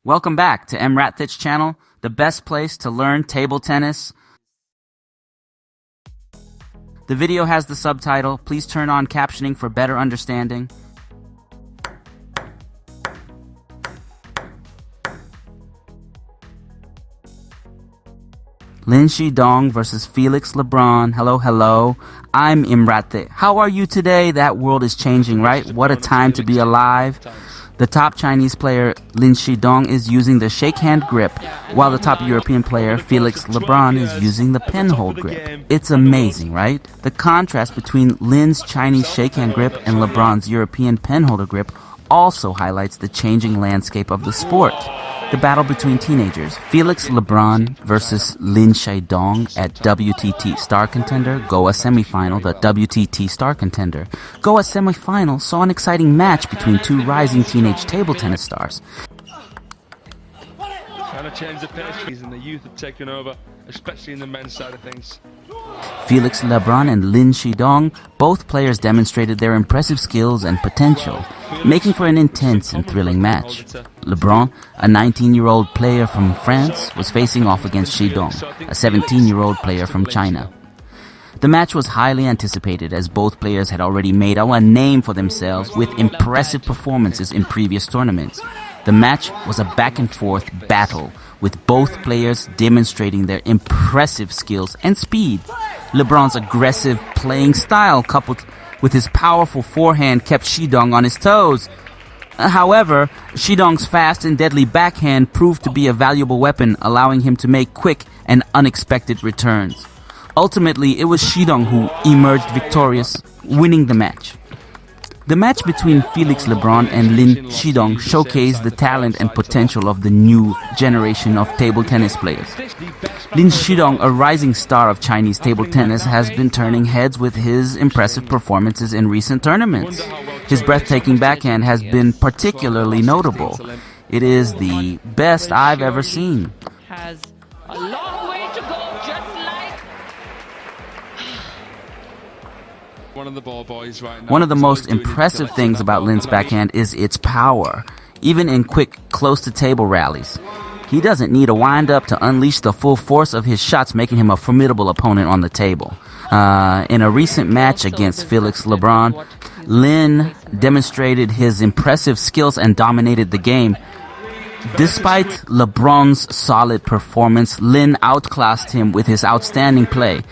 Welcome back to EmRatThich channel, the best place to learn table tennis. The video has the subtitle. Please turn on captioning for better understanding. LIN Shidong versus Felix LEBRUN. Hello, hello. I'm EmRatThich. How are you today? That world is changing, right? What a time to be alive. The top Chinese player, LIN Shidong, is using the shake hand grip, while the top European player, Felix LEBRUN, is using the pin hold grip. It's amazing, right? The contrast between Lin's Chinese shake hand grip and LeBron's European pin holder grip also highlights the changing landscape of the sport. The battle between teenagers, Felix LEBRUN versus LIN Shidong at WTT Star Contender Goa Semifinal. The WTT Star Contender Goa Semifinal saw an exciting match between two rising teenage table tennis stars. Trying to change the pace, and the youth have taken over, especially in the men's side of things. Felix LEBRUN and LIN Shidong, both players demonstrated their impressive skills and potential, making for an intense and thrilling match. LEBRUN, a 19-year-old player from France, was facing off against Shidong, a 17-year-old player from China. The match was highly anticipated as both players had already made a name for themselves with impressive performances in previous tournaments. The match was a back-and-forth battle, with both players demonstrating their impressive skills and speed. LeBron's aggressive playing style, coupled with his powerful forehand, kept Shidong on his toes. However, Shidong's fast and deadly backhand proved to be a valuable weapon, allowing him to make quick and unexpected returns. Ultimately, it was Shidong who emerged victorious, winning the match. The match between Felix LEBRUN and LIN Shidong showcased the talent and potential of the new generation of table tennis players. LIN Shidong, a rising star of Chinese table tennis, has been turning heads with his impressive performances in recent tournaments. His breathtaking backhand has been particularly notable. It is the best I've ever seen. Has a long way to go, just like One of the ball boys right now. One of the most impressive things about Lin's backhand is its power, even in quick, close-to-table rallies. He doesn't need a wind-up to unleash the full force of his shots, making him a formidable opponent on the table. In a recent match against Felix LEBRUN, Lin demonstrated his impressive skills and dominated the game. Despite LeBron's solid performance, Lin outclassed him with his outstanding play.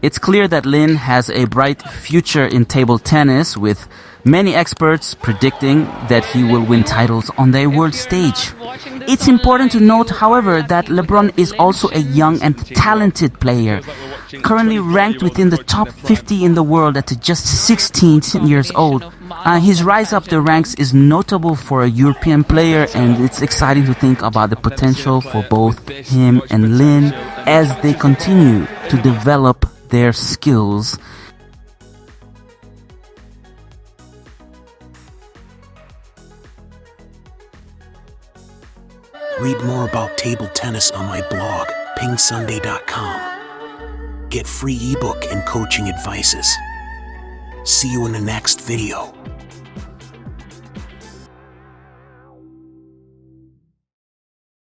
It's clear that Lin has a bright future in table tennis, with many experts predicting that he will win titles on the world stage. It's important to note, however, that LeBron is also a young and talented player, currently ranked within the top 50 in the world at just 16 years old. His rise up the ranks is notable for a European player, and it's exciting to think about the potential for both him and Lin as they continue to develop their skills. Read more about table tennis on my blog, PingSunday.com. Get free ebook and coaching advices. See you in the next video.